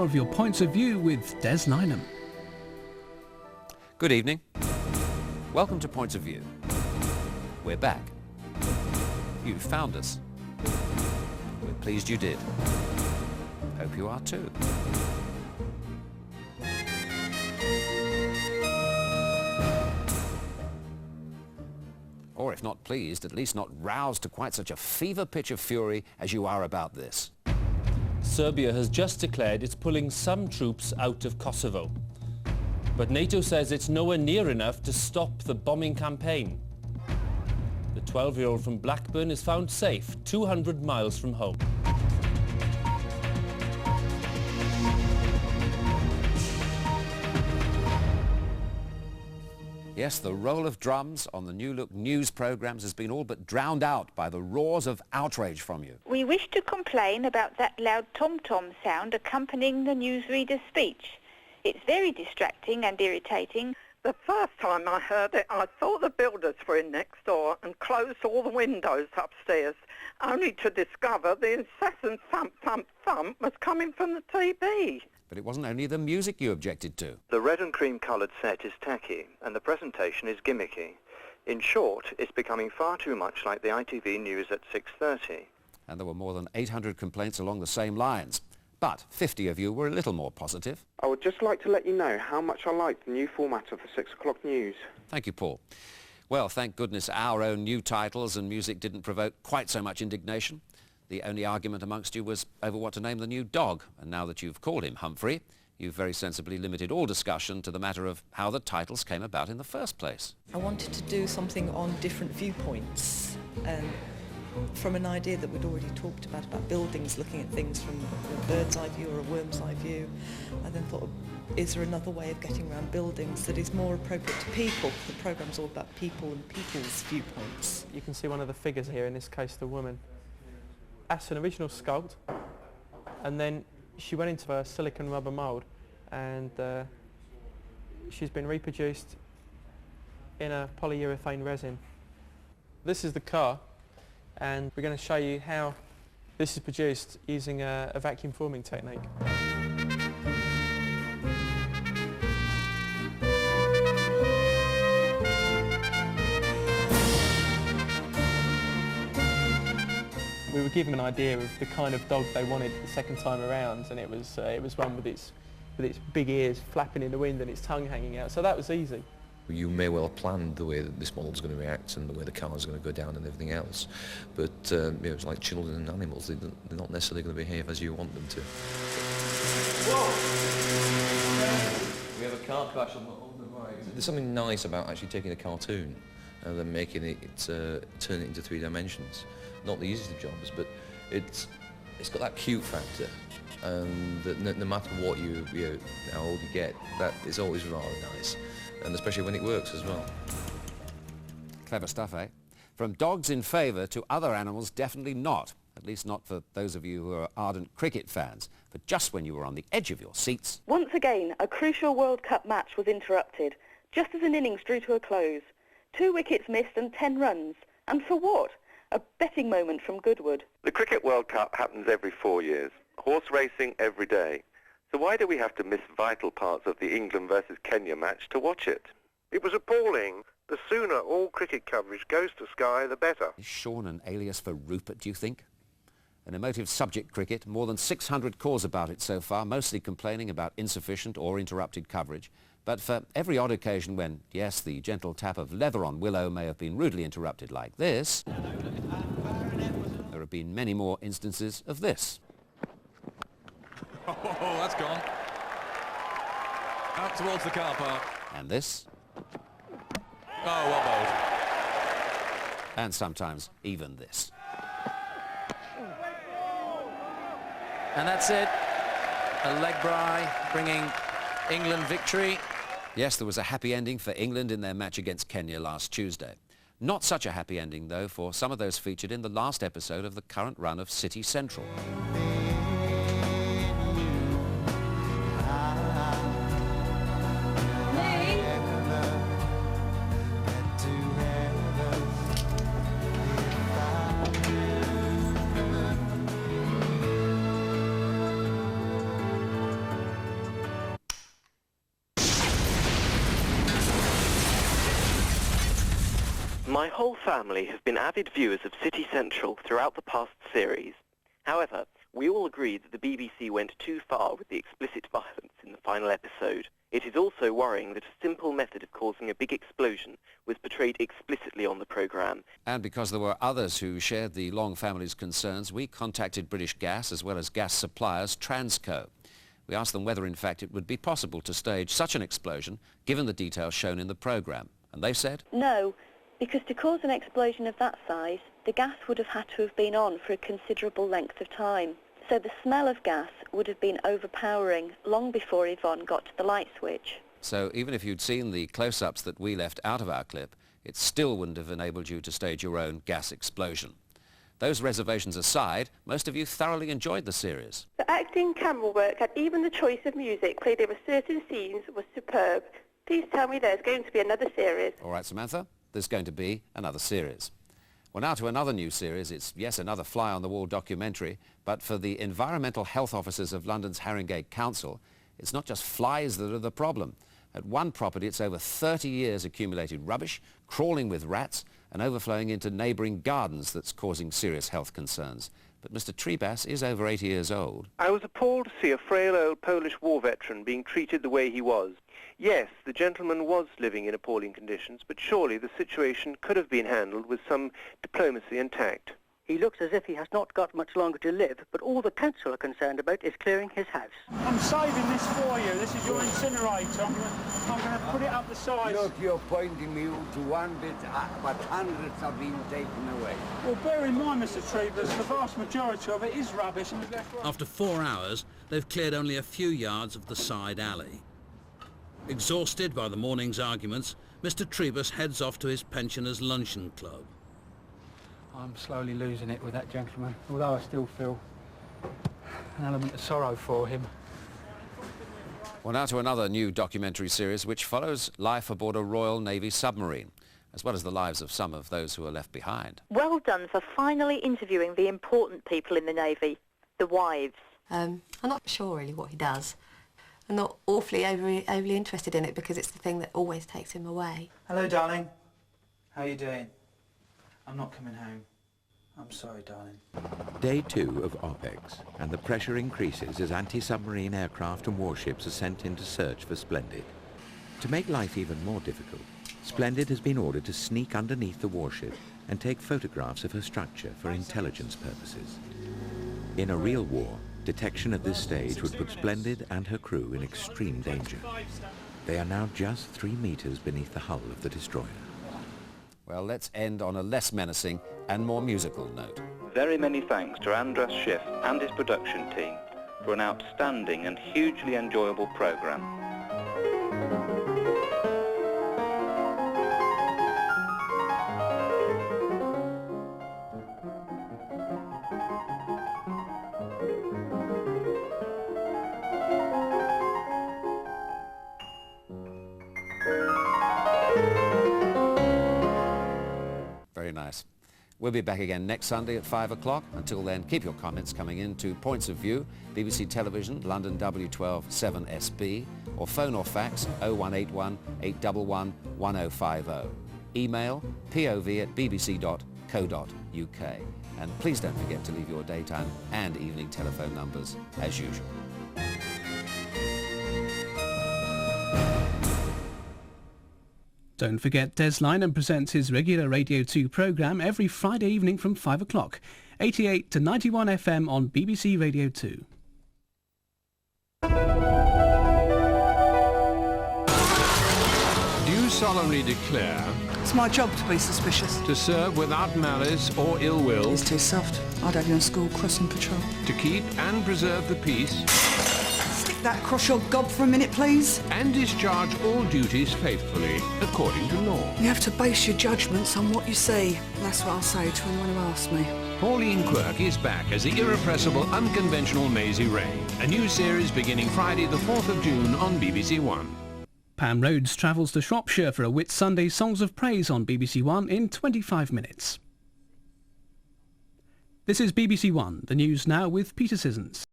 More of your points of view with Des Lynam. Good evening. Welcome to Points of View. We're back. You found us. We're pleased you did. Hope you are too. Or if not pleased, at least not roused to quite such a fever pitch of fury as you are about this. Serbia has just declared it's pulling some troops out of Kosovo. But NATO says it's nowhere near enough to stop the bombing campaign. The 12-year-old from Blackburn is found safe, 200 miles from home. Yes, the roll of drums on the New Look news programmes has been all but drowned out by the roars of outrage from you. We wish to complain about that loud tom-tom sound accompanying the newsreader's speech. It's very distracting and irritating. The first time I heard it, I thought the builders were in next door and closed all the windows upstairs, only to discover the incessant thump, thump, thump was coming from the TV. But it wasn't only the music you objected to. The red and cream coloured set is tacky, and the presentation is gimmicky. In short, it's becoming far too much like the ITV News at 6:30. And there were more than 800 complaints along the same lines. But 50 of you were a little more positive. I would just like to let you know how much I like the new format of the 6 o'clock news. Thank you, Paul. Well, thank goodness our own new titles and music didn't provoke quite so much indignation. The only argument amongst you was over what to name the new dog, and now that you've called him Humphrey, you've very sensibly limited all discussion to the matter of how the titles came about in the first place. I wanted to do something on different viewpoints, from an idea that we'd already talked about buildings, looking at things from a bird's eye view or a worm's eye view. I then thought, is there another way of getting around buildings that is more appropriate to people? The programme's all about people and people's viewpoints. You can see one of the figures here, in this case the woman. That's an original sculpt, and then she went into a silicon rubber mould, and she's been reproduced in a polyurethane resin. This is the car, and we're going to show you how this is produced using a vacuum forming technique. We were given an idea of the kind of dog they wanted the second time around, and it was one with its big ears flapping in the wind and its tongue hanging out, so that was easy. You may well have planned the way that this model's going to react and the way the car's going to go down and everything else, but it's like children and animals. They're not necessarily going to behave as you want them to. Whoa! We have a car crash on the right. There's something nice about actually taking a cartoon and then making it turn it into 3 dimensions. Not the easiest of jobs, but it's got that cute factor, and that no matter what how old you get, that is always rather nice. And especially when it works as well. Clever stuff, eh? From dogs in favour to other animals definitely not. At least not for those of you who are ardent cricket fans. But just when you were on the edge of your seats... Once again, a crucial World Cup match was interrupted, just as an innings drew to a close. 2 wickets missed and 10 runs. And for what? A betting moment from Goodwood. The Cricket World Cup happens every 4 years. Horse racing every day. So why do we have to miss vital parts of the England versus Kenya match to watch it? It was appalling. The sooner all cricket coverage goes to Sky, the better. Is Sean an alias for Rupert, do you think? An emotive subject cricket, more than 600 calls about it so far, mostly complaining about insufficient or interrupted coverage. But for every odd occasion when, yes, the gentle tap of leather on willow may have been rudely interrupted like this, there have been many more instances of this. Oh, that's gone. Out towards the car park. And this. Oh, what bowled. And sometimes even this. And that's it. A leg bry bringing England victory. Yes, there was a happy ending for England in their match against Kenya last Tuesday. Not such a happy ending, though, for some of those featured in the last episode of the current run of City Central. My whole family have been avid viewers of City Central throughout the past series. However, we all agree that the BBC went too far with the explicit violence in the final episode. It is also worrying that a simple method of causing a big explosion was portrayed explicitly on the programme. And because there were others who shared the Long family's concerns, we contacted British Gas as well as gas suppliers Transco. We asked them whether in fact it would be possible to stage such an explosion given the details shown in the programme. And they said, No, because to cause an explosion of that size, the gas would have had to have been on for a considerable length of time. So the smell of gas would have been overpowering long before Yvonne got to the light switch. So even if you'd seen the close-ups that we left out of our clip, it still wouldn't have enabled you to stage your own gas explosion. Those reservations aside, most of you thoroughly enjoyed the series. The acting, camera work and even the choice of music played over certain scenes was superb. Please tell me there's going to be another series. All right, Samantha, there's going to be another series. Well, now to another new series. It's, yes, another fly-on-the-wall documentary, but for the environmental health officers of London's Haringey Council, it's not just flies that are the problem. At one property, it's over 30 years accumulated rubbish, crawling with rats, and overflowing into neighbouring gardens that's causing serious health concerns. But Mr. Trebas is over 80 years old. I was appalled to see a frail old Polish war veteran being treated the way he was. Yes, the gentleman was living in appalling conditions, but surely the situation could have been handled with some diplomacy and tact. He looks as if he has not got much longer to live, but all the council are concerned about is clearing his house. I'm saving this for you. This is your incinerator. I'm going to put it up the side. Look, you're pointing me to one bit, but hundreds are being taken away. Well, bear in mind, Mr. Trebas, the vast majority of it is rubbish. And After 4 hours, they've cleared only a few yards of the side alley. Exhausted by the morning's arguments, Mr. Trebas heads off to his pensioners' luncheon club. I'm slowly losing it with that gentleman, although I still feel an element of sorrow for him. Well, now to another new documentary series which follows life aboard a Royal Navy submarine, as well as the lives of some of those who are left behind. Well done for finally interviewing the important people in the Navy, the wives. I'm not sure really what he does. I'm not awfully overly interested in it because it's the thing that always takes him away. Hello, darling. How are you doing? I'm not coming home. I'm sorry, darling. Day 2 of OPEX, and the pressure increases as anti-submarine aircraft and warships are sent in to search for Splendid. To make life even more difficult, Splendid has been ordered to sneak underneath the warship and take photographs of her structure for intelligence purposes. In a real war, detection at this stage would put Splendid and her crew in extreme danger. They are now just 3 meters beneath the hull of the destroyer. Well, let's end on a less menacing and more musical note. Very many thanks to Andras Schiff and his production team for an outstanding and hugely enjoyable programme. Very nice. We'll be back again next Sunday at 5 o'clock. Until then, keep your comments coming in to Points of View, BBC Television, London W12 7SB, or phone or fax 0181 811 1050. Email pov@bbc.co.uk. And please don't forget to leave your daytime and evening telephone numbers as usual. Don't forget Des Lynam presents his regular Radio 2 programme every Friday evening from 5 o'clock, 88 to 91 FM on BBC Radio 2. Do you solemnly declare... It's my job to be suspicious. ...to serve without malice or ill will... It's too soft. I'd have you on school crossing patrol. ...to keep and preserve the peace... Stick that across your gob for a minute, please. ...and discharge all duties faithfully, according to law. You have to base your judgments on what you see. And that's what I'll say to anyone who asks me. Pauline Quirk is back as the irrepressible, unconventional Maisie Ray. A new series beginning Friday the 4th of June on BBC One. Pam Rhodes travels to Shropshire for a Whit Sunday Songs of Praise on BBC One in 25 minutes. This is BBC One, the news now with Peter Sissons.